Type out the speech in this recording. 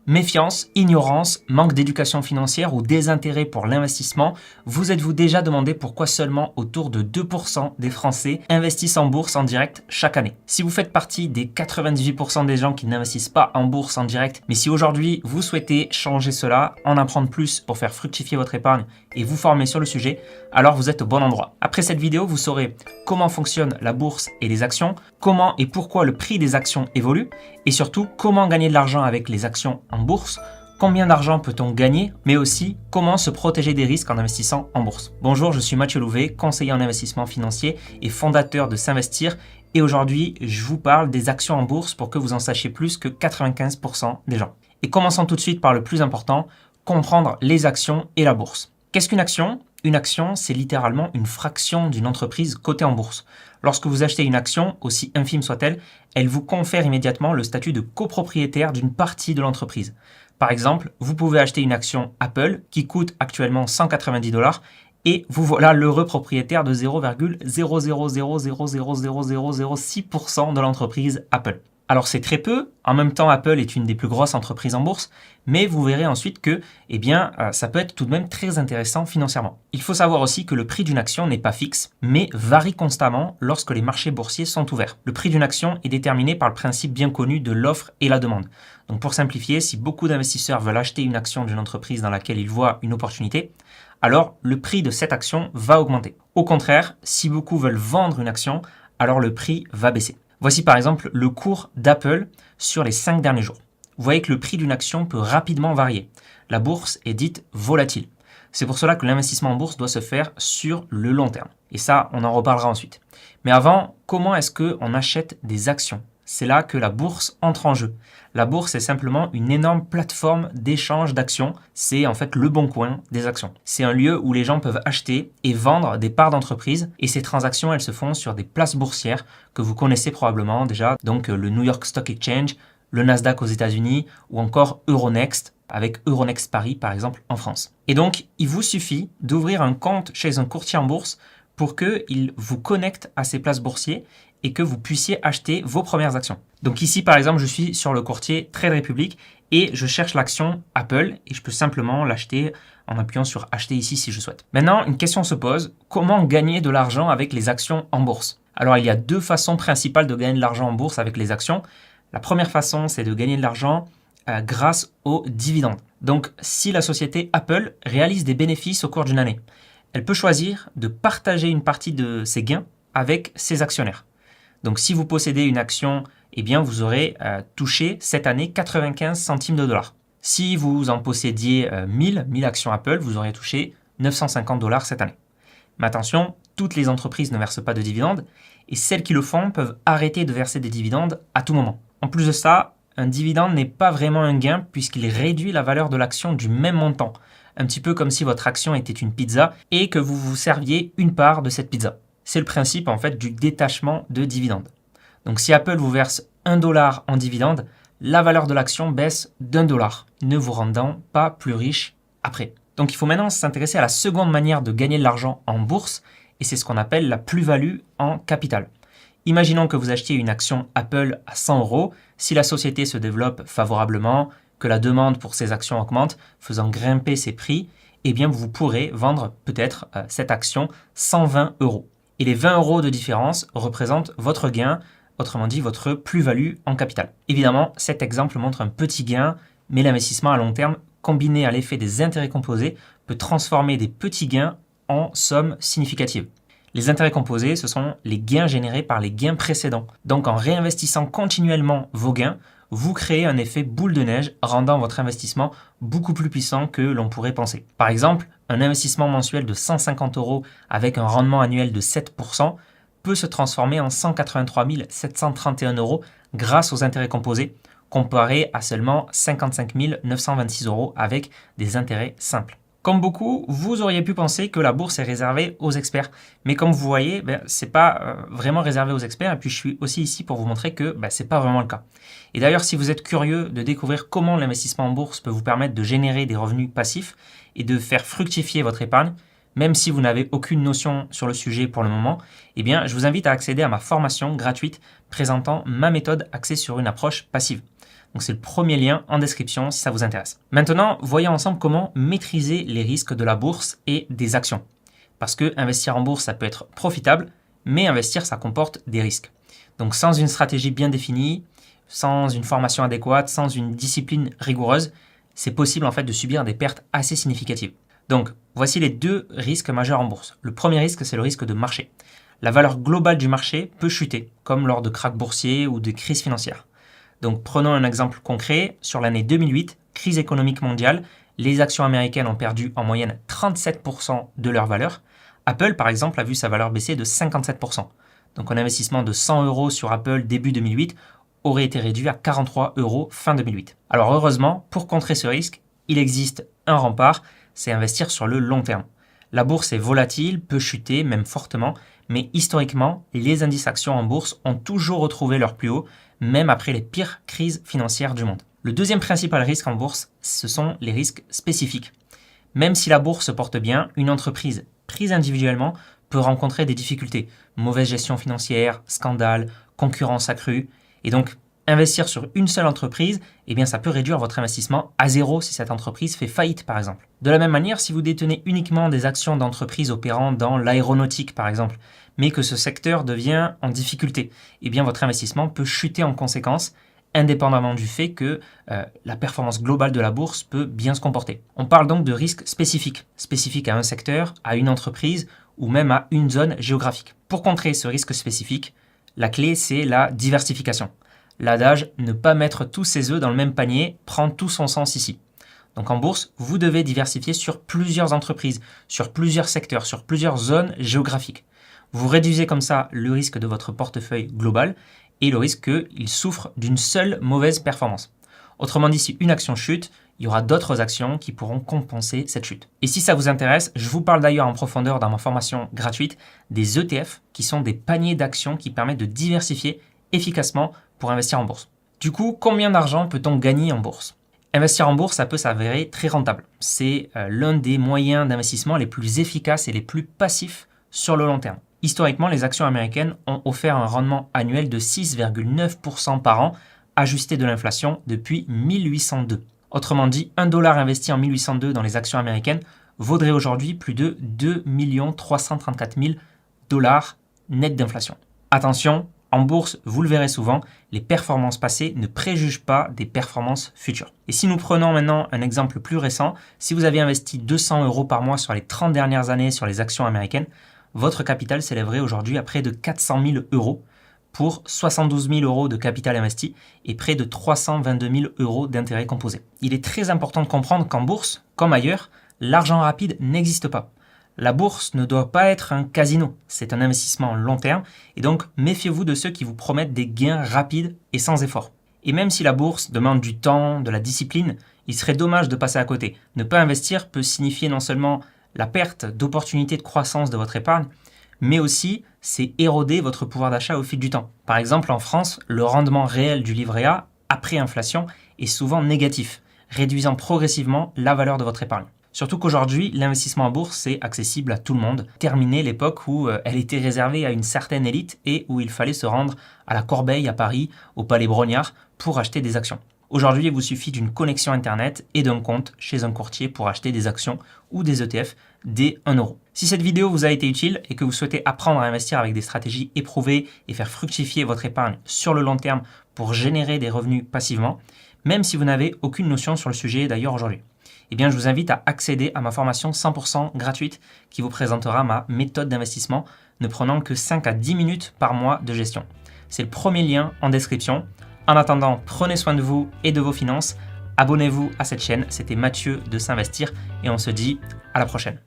Méfiance, ignorance, manque d'éducation financière ou désintérêt pour l'investissement, vous êtes-vous déjà demandé pourquoi seulement autour de 2% des Français investissent en bourse en direct chaque année? Si vous faites partie des 98% des gens qui n'investissent pas en bourse en direct, mais si aujourd'hui vous souhaitez changer cela, en apprendre plus pour faire fructifier votre épargne et vous former sur le sujet, alors vous êtes au bon endroit. Après cette vidéo, vous saurez comment fonctionne la bourse et les actions, comment et pourquoi le prix des actions évolue, et surtout comment gagner de l'argent avec les actions en bourse, combien d'argent peut-on gagner, mais aussi comment se protéger des risques en investissant en bourse. Bonjour, je suis Mathieu Louvet, conseiller en investissement financier et fondateur de S'investir, et aujourd'hui je vous parle des actions en bourse pour que vous en sachiez plus que 95% des gens. Et commençons tout de suite par le plus important, comprendre les actions et la bourse. Qu'est-ce qu'une action ? Une action, c'est littéralement une fraction d'une entreprise cotée en bourse. Lorsque vous achetez une action, aussi infime soit-elle, elle vous confère immédiatement le statut de copropriétaire d'une partie de l'entreprise. Par exemple, vous pouvez acheter une action Apple qui coûte actuellement 190 $ et vous voilà l'heureux propriétaire de 0,000000006% de l'entreprise Apple. Alors c'est très peu, en même temps Apple est une des plus grosses entreprises en bourse, mais vous verrez ensuite que ça peut être tout de même très intéressant financièrement. Il faut savoir aussi que le prix d'une action n'est pas fixe, mais varie constamment lorsque les marchés boursiers sont ouverts. Le prix d'une action est déterminé par le principe bien connu de l'offre et la demande. Donc pour simplifier, si beaucoup d'investisseurs veulent acheter une action d'une entreprise dans laquelle ils voient une opportunité, alors le prix de cette action va augmenter. Au contraire, si beaucoup veulent vendre une action, alors le prix va baisser. Voici par exemple le cours d'Apple sur les 5 derniers jours. Vous voyez que le prix d'une action peut rapidement varier. La bourse est dite volatile. C'est pour cela que l'investissement en bourse doit se faire sur le long terme. Et ça, on en reparlera ensuite. Mais avant, comment est-ce qu'on achète des actions ? C'est là que la bourse entre en jeu. La bourse est simplement une énorme plateforme d'échange d'actions. C'est en fait le bon coin des actions. C'est un lieu où les gens peuvent acheter et vendre des parts d'entreprise. Et ces transactions, elles se font sur des places boursières que vous connaissez probablement déjà. Donc le New York Stock Exchange, le Nasdaq aux États-Unis ou encore Euronext avec Euronext Paris par exemple en France. Et donc, il vous suffit d'ouvrir un compte chez un courtier en bourse pour qu'il vous connecte à ces places boursières et que vous puissiez acheter vos premières actions. Donc ici, par exemple, je suis sur le courtier Trade Republic et je cherche l'action Apple et je peux simplement l'acheter en appuyant sur acheter ici si je souhaite. Maintenant, une question se pose, comment gagner de l'argent avec les actions en bourse ? Alors, il y a deux façons principales de gagner de l'argent en bourse avec les actions. La première façon, c'est de gagner de l'argent grâce aux dividendes. Donc, si la société Apple réalise des bénéfices au cours d'une année, elle peut choisir de partager une partie de ses gains avec ses actionnaires. Donc, si vous possédez une action, eh bien, vous aurez touché cette année 95 centimes de dollars. Si vous en possédiez 1000 actions Apple, vous aurez touché 950 $ cette année. Mais attention, toutes les entreprises ne versent pas de dividendes et celles qui le font peuvent arrêter de verser des dividendes à tout moment. En plus de ça, un dividende n'est pas vraiment un gain puisqu'il réduit la valeur de l'action du même montant. Un petit peu comme si votre action était une pizza et que vous vous serviez une part de cette pizza. C'est le principe en fait du détachement de dividendes. Donc si Apple vous verse 1 $ en dividende, la valeur de l'action baisse d'1 $, ne vous rendant pas plus riche après. Donc il faut maintenant s'intéresser à la seconde manière de gagner de l'argent en bourse et c'est ce qu'on appelle la plus-value en capital. Imaginons que vous achetiez une action Apple à 100 €, si la société se développe favorablement, que la demande pour ces actions augmente, faisant grimper ses prix, eh bien vous pourrez vendre peut-être cette action 120 €. Et les 20 € de différence représentent votre gain, autrement dit votre plus-value en capital. Évidemment, cet exemple montre un petit gain, mais l'investissement à long terme, combiné à l'effet des intérêts composés, peut transformer des petits gains en sommes significatives. Les intérêts composés, ce sont les gains générés par les gains précédents. Donc en réinvestissant continuellement vos gains, vous créez un effet boule de neige rendant votre investissement beaucoup plus puissant que l'on pourrait penser. Par exemple, un investissement mensuel de 150 € avec un rendement annuel de 7% peut se transformer en 183 731 € grâce aux intérêts composés, comparé à seulement 55 926 € avec des intérêts simples. Comme beaucoup, vous auriez pu penser que la bourse est réservée aux experts. Mais comme vous voyez, ce n'est pas vraiment réservé aux experts. Et puis, je suis aussi ici pour vous montrer que ce n'est pas vraiment le cas. Et d'ailleurs, si vous êtes curieux de découvrir comment l'investissement en bourse peut vous permettre de générer des revenus passifs et de faire fructifier votre épargne, même si vous n'avez aucune notion sur le sujet pour le moment, eh bien, je vous invite à accéder à ma formation gratuite présentant ma méthode axée sur une approche passive. Donc c'est le premier lien en description si ça vous intéresse. Maintenant, voyons ensemble comment maîtriser les risques de la bourse et des actions. Parce que investir en bourse, ça peut être profitable, mais investir, ça comporte des risques. Donc sans une stratégie bien définie, sans une formation adéquate, sans une discipline rigoureuse, c'est possible en fait de subir des pertes assez significatives. Donc voici les deux risques majeurs en bourse. Le premier risque, c'est le risque de marché. La valeur globale du marché peut chuter, comme lors de krachs boursiers ou de crises financières. Donc prenons un exemple concret. Sur l'année 2008, crise économique mondiale, les actions américaines ont perdu en moyenne 37% de leur valeur. Apple, par exemple, a vu sa valeur baisser de 57%. Donc un investissement de 100 € sur Apple début 2008 aurait été réduit à 43 € fin 2008. Alors heureusement, pour contrer ce risque, il existe un rempart, c'est investir sur le long terme. La bourse est volatile, peut chuter, même fortement, mais historiquement, les indices actions en bourse ont toujours retrouvé leur plus haut, même après les pires crises financières du monde. Le deuxième principal risque en bourse, ce sont les risques spécifiques. Même si la bourse se porte bien, une entreprise prise individuellement peut rencontrer des difficultés. Mauvaise gestion financière, scandale, concurrence accrue. Et donc, investir sur une seule entreprise, eh bien, ça peut réduire votre investissement à zéro si cette entreprise fait faillite, par exemple. De la même manière, si vous détenez uniquement des actions d'entreprises opérant dans l'aéronautique, par exemple, mais que ce secteur devient en difficulté, eh bien, votre investissement peut chuter en conséquence, indépendamment du fait que la performance globale de la bourse peut bien se comporter. On parle donc de risques spécifiques à un secteur, à une entreprise ou même à une zone géographique. Pour contrer ce risque spécifique, la clé, c'est la diversification. L'adage « ne pas mettre tous ses œufs dans le même panier » prend tout son sens ici. Donc en bourse, vous devez diversifier sur plusieurs entreprises, sur plusieurs secteurs, sur plusieurs zones géographiques. Vous réduisez comme ça le risque de votre portefeuille global et le risque qu'il souffre d'une seule mauvaise performance. Autrement dit, si une action chute, il y aura d'autres actions qui pourront compenser cette chute. Et si ça vous intéresse, je vous parle d'ailleurs en profondeur dans ma formation gratuite des ETF, qui sont des paniers d'actions qui permettent de diversifier efficacement pour investir en bourse. Du coup, combien d'argent peut-on gagner en bourse? Investir en bourse, ça peut s'avérer très rentable. C'est l'un des moyens d'investissement les plus efficaces et les plus passifs sur le long terme. Historiquement, les actions américaines ont offert un rendement annuel de 6,9% par an, ajusté de l'inflation depuis 1802. Autrement dit, 1 $ investi en 1802 dans les actions américaines vaudrait aujourd'hui plus de 2 334 000 $ net d'inflation. Attention, en bourse, vous le verrez souvent, les performances passées ne préjugent pas des performances futures. Et si nous prenons maintenant un exemple plus récent, si vous avez investi 200 € par mois sur les 30 dernières années sur les actions américaines, votre capital s'élèverait aujourd'hui à près de 400 000 € pour 72 000 € de capital investi et près de 322 000 € d'intérêts composés. Il est très important de comprendre qu'en bourse, comme ailleurs, l'argent rapide n'existe pas. La bourse ne doit pas être un casino, c'est un investissement long terme et donc méfiez-vous de ceux qui vous promettent des gains rapides et sans effort. Et même si la bourse demande du temps, de la discipline, il serait dommage de passer à côté. Ne pas investir peut signifier non seulement la perte d'opportunités de croissance de votre épargne, mais aussi c'est éroder votre pouvoir d'achat au fil du temps. Par exemple, en France, le rendement réel du livret A après inflation est souvent négatif, réduisant progressivement la valeur de votre épargne. Surtout qu'aujourd'hui, l'investissement en bourse, c'est accessible à tout le monde. Terminé l'époque où elle était réservée à une certaine élite et où il fallait se rendre à la Corbeille à Paris, au Palais Brognard, pour acheter des actions. Aujourd'hui, il vous suffit d'une connexion Internet et d'un compte chez un courtier pour acheter des actions ou des ETF dès 1 €. Si cette vidéo vous a été utile et que vous souhaitez apprendre à investir avec des stratégies éprouvées et faire fructifier votre épargne sur le long terme pour générer des revenus passivement, même si vous n'avez aucune notion sur le sujet d'ailleurs aujourd'hui, eh bien, je vous invite à accéder à ma formation 100% gratuite qui vous présentera ma méthode d'investissement ne prenant que 5 à 10 minutes par mois de gestion. C'est le premier lien en description. En attendant, prenez soin de vous et de vos finances. Abonnez-vous à cette chaîne. C'était Mathieu de S'Investir et on se dit à la prochaine.